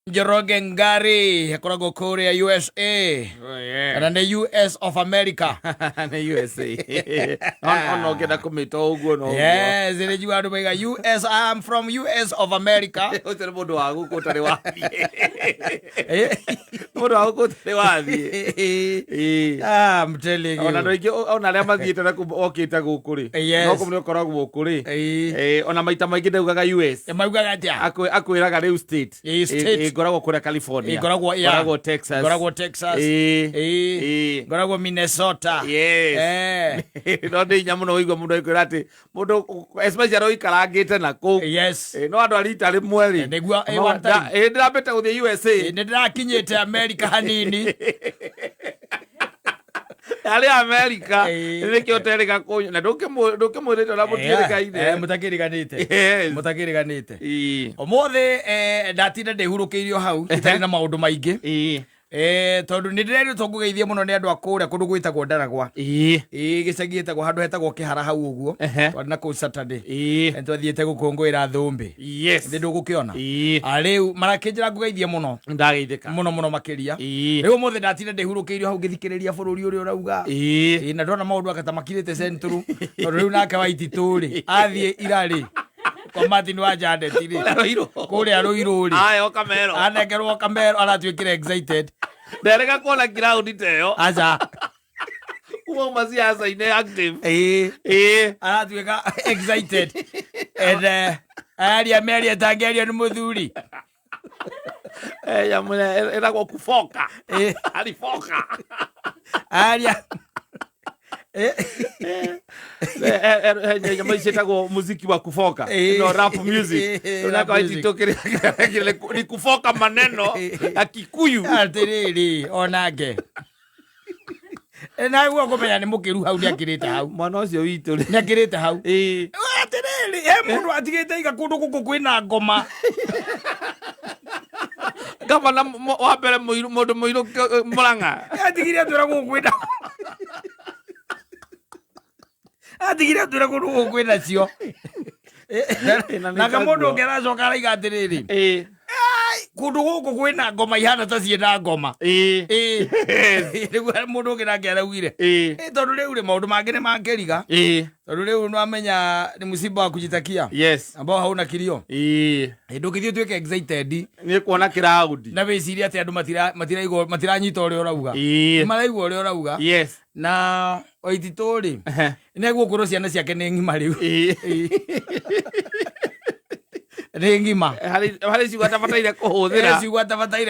Njoroge Ngari akoragwo kuria USA. Oh yeah. Kana nĩ US of America. Nĩ USA. No ngenda kumita uguo no. Yes, nĩ njigua andũ maiga US, I'm from US of America. Ũcio nĩ mũndũ wa gũkũ ũtarĩ wathiĩ. Mũndũ wa gũkũ ũtarĩ wathiĩ. I'm telling you. Ona andũ aingĩ ona arĩa mathiĩte na okĩte gũkũ rĩ. No kũmwe ũkoragwo gũkũ rĩ. Ona maita maingĩ ndaugaga US. Maugaga atĩa? Akwĩraga rĩu state. State. Ngoragwo kũrĩa California. Ngoragwo Texas. Ngoragwo Texas. Ngoragwo Minnesota. Yes. No ndĩ inya mũno ũigua mũndũ aikwĩra atĩ mũndũ especially ũikarangĩte na kũu. Yes. No andũ a rita rĩmwe rĩ. Nĩguo one time. Ndĩrambĩte gũthiĩ USA. Nĩndĩrakinyĩte America hanini. Ari America nĩkĩo ũterĩga kũnyũ na ndũkĩmwĩrĩte ũrĩa mũtiĩrĩgaine. Mũtakĩrĩganĩte. Ũmũthĩ ndatinda ndĩhurũkĩirio hau itarĩ na maũndũ maingĩ. Tondũ nĩ ndĩrerirwo tũngũgeithie mũno nĩ andũ a kũrĩa kũndũ gwĩtagwo Ndaragwa. Gĩcagi gĩtagwo handũ hetagwo Kĩhara hau ũguo. Twarĩ na kũu Saturday. Twathiĩte gũkũngũĩra thũmbĩ. Thĩ ndũgũkĩona. Rĩu marakĩnjĩra ngũgeithie mũno. Ndageithĩka. Mũno makĩria. Rĩu ũmũthĩ ndatinda ndĩhurũkĩirio hau ngĩthikĩrĩria bũrũri ũrĩa ũrauga. Na ndona maũndũ akata makirĩte Central. Tondũ rĩu nake Waititu rĩ athiĩ ira rĩ. Kwa Martin wa Janet rĩ. Kũrĩa Ruiru rĩ. Ayo Kamero. Anekerwo Kamero aratuĩkire excited. Nderega kuona ground teo. Acha. Umo masiasa ine active. Aratuĩka excited. And aria tangeria nĩ mũthuri. Ya mwana era kufoka. Alifoka. Aria Jamaa ishetagwo muziki wa kufoka. No rap music. Unaka Waititu ni kufoka maneno ya Kikuyu. Atiriri onake. Na guo kumenya nĩ mũkĩru hau nĩakĩrĩte hau. Mwana ũcio witũ nĩakĩrĩte hau. Atiriri mũndũ atigĩte iga kũndũ gũkũ kwĩna ngoma. Gavana wa mbere mũndũ mũirũ Murang'a. Atigire atwĩra gũkũ kwĩna. Atigire atwĩra kũndũ gũkũ kwĩna cio. Na mũndũ ũngĩ aracoka araiga atĩrĩrĩ. Kũndũ gũkũ kwĩna ngoma ihana ta ciĩna ngoma. Rĩu mũndũ ũngĩ nake araugire. Tondũ rĩu rĩ maũndũ mangĩ nĩ makĩriga. Tondũ rĩu nĩwamenya nĩ msiba wa kujitakia. Yes. Ambao hauna kilio. Ndũkĩthiĩ ũtuĩke excited. Nĩ kuona crowd. Na wĩciria atĩ andũ matiranyita ũrĩa ũrauga. Maraigua ũrĩa ũrauga. Yes. Na Waititu rĩ. Nĩguo kũrwo ciana ciake nĩ ng'ima rĩu. Rengima hari ciugo atabataire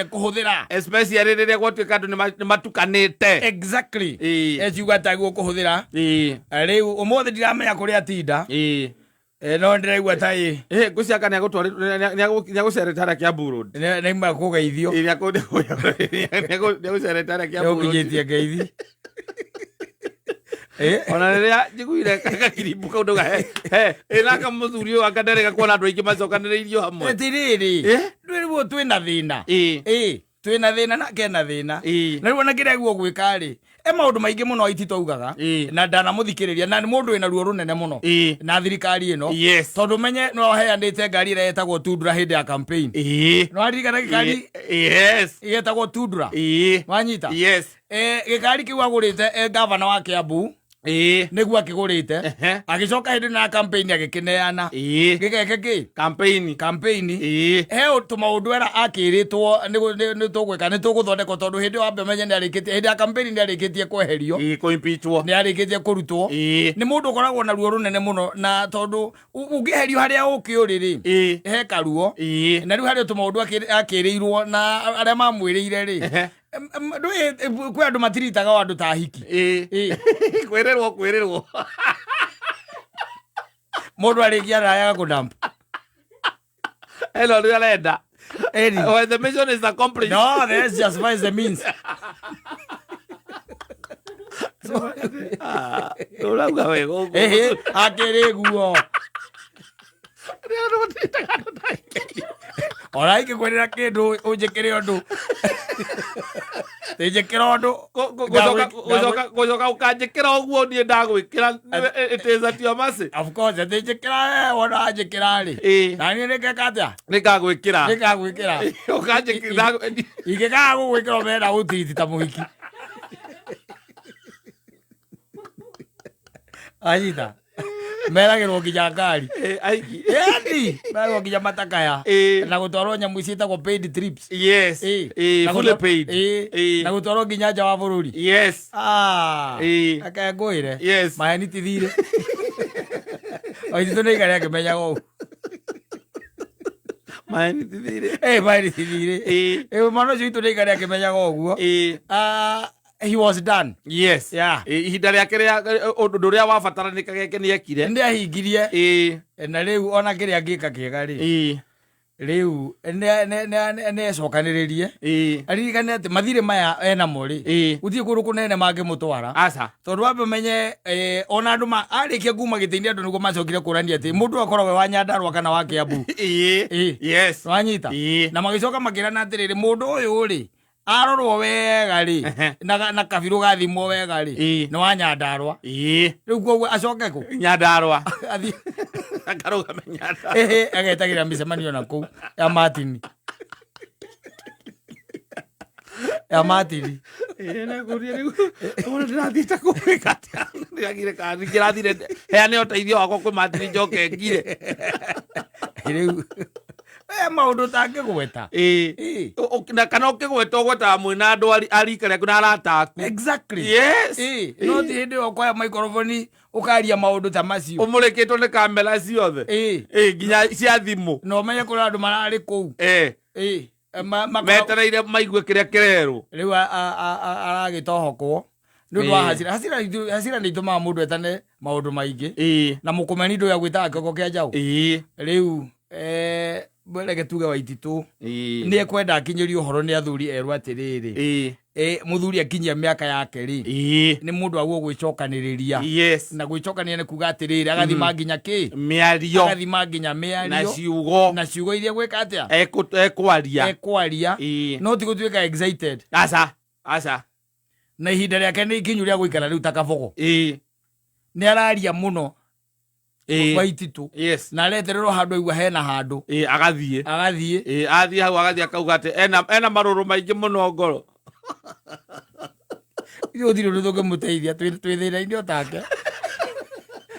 kuhuthira especially rĩrĩa gwatuĩka andũ nĩ matukanĩte. Exactly. Ciugo ataguo kuhuthira. Rĩu ũmũthĩ ndiramenya kũrĩa atinda. No ndĩraigua ta ngũciaka nĩagũcerete harĩa Kiambu Road. Nĩauma kũgeithio. Nĩagũcerete harĩa Kiambu Road. Nĩũkinyĩtie ngeithi. Ona rĩrĩa njiguire gakirimbu kau ndauga naka mũthuri ũyũ akanderega kuona andũ aingĩ macokanĩrĩirio hamwe. Tirĩrĩ rĩu twĩna thĩna. Twĩna thĩna nake ena thĩna. Na rĩu ona kĩrĩa guo gwĩka rĩ maũndũ maingĩ mũno Waititu augaga na ndanamũthikĩrĩria na nĩ mũndũ wĩna ruo rũnene mũno na thirikari ĩno. Tondũ menye no heanĩte ngari ĩrĩa yetagwo Tundra hĩndĩ ya campaign. No aririkana gĩkari yetagwo Tundra. Wanyita. Gĩkari kĩu agũrĩte gavana wa Kiambu. Nĩguo akĩgũrĩte agĩcoka hĩndĩ na campaign agĩkĩneana gĩkeke campaign he tũmaũndũ era akĩrĩtwo nĩ tũgwĩka nĩ tũgũthondekwo tondũ hĩndĩ wa mbere menye nĩarĩkĩtie hĩndĩ ya campaign nĩarĩkĩtie kweherio nĩarĩkĩtie kũrutwo nĩ mũndũ ũkoragwo na ruo rũnene mũno na tondũ ũngĩherio harĩa ũkĩũrĩ rĩ he karuo na rĩu harĩ tũmaũndũ akĩrĩirwo na arĩa mamwĩrĩire rĩ kwĩ andũ matiritaga andũ ta hiki. Kwĩrĩrwo mũndũ arĩkia arayaga kũdampa. Hello rĩu arenda. When the mission is accomplished. No, that's just by the means. Ũrauga wega ũguo. Akĩrĩ guo. Orai kĩkwĩrĩra kĩndũ ũnjĩkĩre ũndũ. Tĩnjĩkĩra ũndũ. Gũcoka ũkanjĩkĩra ũguo niĩ ndagwĩkĩra ĩtĩzatio masi. Of course, tĩnjĩkĩra wona wanjĩkĩra rĩ. Na niĩ nĩngeka atĩa? Nĩngagwĩkĩra. Ũkanjĩkĩra. Ingĩkaga gũgwĩkĩra ũmena gũtiriti ta mũhiki. Anyita. Meragĩrwo nginya ngari. Aingi. Eni. Meragĩrwo nginya matakaya. Na gũtwarwo nyamũ ciĩtagwo paid trips. Yes. Fully paid. Na gũtwarwo nginya nja wa bũrũri. Yes. Aka ngũĩre. Yes. Maheni tithire. Waititu nĩ igari akĩmenyaga ũũ. Maheni tithire. Maheni tithire. Mwana ũcio witũ nĩ igari akĩmenyaga ũguo. He was done. Yes. Yeah. Ihinda rĩake rĩa ũndũ ũrĩa wabataranaga gĩake nĩekire. Nĩahingirie. Na rĩu ona kĩrĩa angĩka kĩega rĩ. Rĩu nĩecokanĩrĩrie. Aririkane atĩ mathirĩ maya enamo rĩ. Gũtirĩ kũndũ kũnene mangĩmũtwara. Aca. Tondũ wambe menye ona andũ arĩkia kuma gĩtĩ-inĩ andũ nĩguo macokire kũrania atĩ mũndũ akoragwo wa Nyandarua kana wa Kiambu. Yes. Wanyita. Na magĩcoka makĩrana atĩrĩrĩ mũndũ ũyũ rĩ. Arorwo wega rĩ na kabirũ gathimwo wega rĩ nĩ wa Nyandarua rĩu koguo acoke kũ Nyandarua akarũgame Nyandarua agetagĩra mĩcemanio na kũu ya Martin ndĩrathiĩte kũwĩka atĩa ndĩrathire heane ũteithio wakwa kwĩ Martin njoke ngire rĩu maũndũ tangĩgweta na kana ũkĩgweta ũgwetaga mwĩna andũ arika rĩaku na arata aku. Exactly. Yes. No ti hĩndĩ ĩyo ũkoya microphone ũkaria maũndũ ta macio ũmũrĩkĩtwo nĩ kamera ciothe nginya cia thimũ na ũmenye kũrĩ andũ mararĩ kũu metereire maigue kĩrĩa kĩrerwo rĩu aragĩtohokwo nĩ ũndũ wa hasira nĩ itũmaga mũndũ etane maũndũ maingĩ na mũkũmeni ndũĩ agwĩtaga kĩongo kĩa njaũ rĩu reke tuge Waititu nĩ ekwenda akinyĩrio ũhoro nĩ athuri erũ atĩrĩrĩ mũthuri akinyia mĩaka yake rĩ nĩ mũndũ agwo gwĩcokanĩrĩria na gwĩcokanĩrĩria nĩ kuga atĩrĩrĩ agathima nginya kĩ mĩario agathima nginya mĩario na ciugo iria gwĩka atĩa ekwaria no ti gũtuĩka excited aca na ihinda rĩake nĩ ikinyu rĩa gũikara rĩu ta kabogo nĩ araria mũno Waititu na aretererwo handũ aigua hena handũ agathiĩ athiĩ hau agathiĩ akauga atĩ ena marũrũ maingĩ mũno ngoro gũtirĩ ũndũ tũngĩmũteithia twĩ thĩna-inĩ o take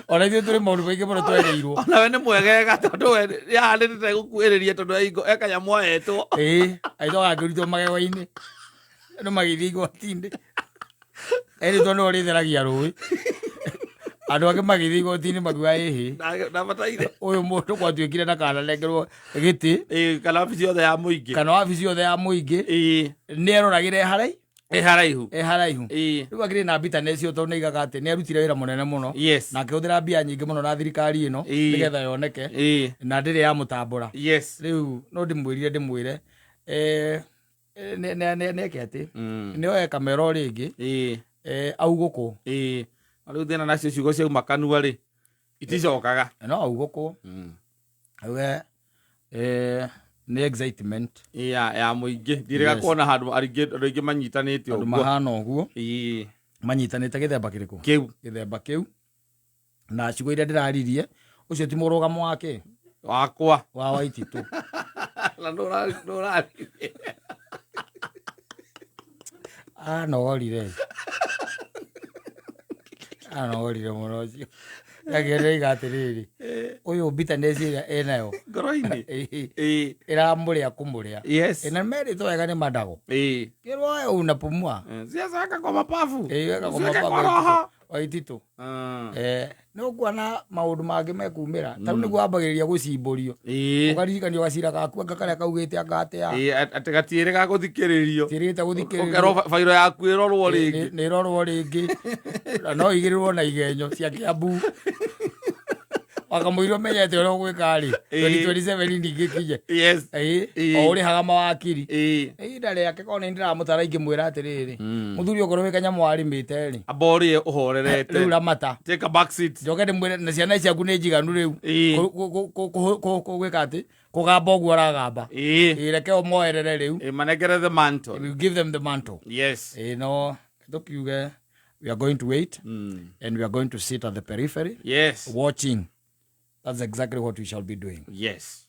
ona ithuĩ tũrĩ maũndũ maingĩ mũno twereirwo onawe nĩ mwegega tondũ we nĩahandĩte gũkuhĩrĩria tondũ ekanyamũ ahetwo aitwo gakĩrutwo magego-inĩ andũ magĩthiĩ igoti-inĩ erĩtwo no ũrĩtheragia rũĩ andũ angĩ magĩthiĩ igoti-inĩ makiuga ĩhĩ ũyũ mũndũ gwatuĩkire na kananengerwo gĩtĩ kana wabici yothe ya mũingĩ nĩeroragĩra haraihu rĩu akĩrĩ na bitterness tondũ nĩaigaga atĩ nĩarutire wĩra mũnene mũno na akĩhũthĩra mbia nyingĩ mũno na thirikari ĩno nĩgetha yoneke na ndĩrĩ ya mũtambũra rĩu no ndĩmwĩre nĩeke atĩ nĩoe kamera o rĩngĩ augũkũ rĩu thĩna nacio ciugo ciauma kanua rĩ iticokaga no augũkũ auge nĩ excitement ya mũingĩ ndirĩga kuona handũ andũ aingĩ manyitanĩte ũguo andũ mahana ũguo manyitanĩte gĩthemba kĩu na ciugo iria ndĩraririe ũcio ti mũrũgamo wake wakwa wa Waititu na ndũraririe anogorire mũno ũcio agĩrĩiga atĩrĩrĩ ũyũ bitterness ĩrĩa enayo ngoro-inĩ ĩramũrĩa kũmũrĩa na merĩtwo wega nĩ mandago kĩrwo unapumua siasa kwa mapafu Waititu nĩ ũkuona maũndũ mangĩ mekumĩra tarĩu nĩguo wambagĩrĩria gũcimbũrio ũkaririkanio gacira gaku anga karĩa kaugĩte anga atĩa atĩ gatiĩrĩ gagũthikĩrĩrio tiĩrĩte gũthikĩrĩrio ũkerwo bairo yaku ĩrorwo rĩngĩ nĩ ĩrorwo rĩngĩ no igĩrĩrwo na igenyo cia Kiambu wakamwira menyete uria gwika ri 2027 ndingikije Yes. o uri haga mawakiri ihinda riake kone ndiramutara ingimwira atiriri muthuri okorwo wika nyamu warimite ri Abori uhorerete. riu ramata Take a back seat. njoke ndimwire na ciana ciaku ni njiganu riu gwika ati kugamba uguo aragamba reke umoerere riu Manegere the mantle. we give them the mantle. Yes. No, we are going to wait and we are going to sit at the periphery. Yes. Watching. That's exactly what we shall be doing. Yes.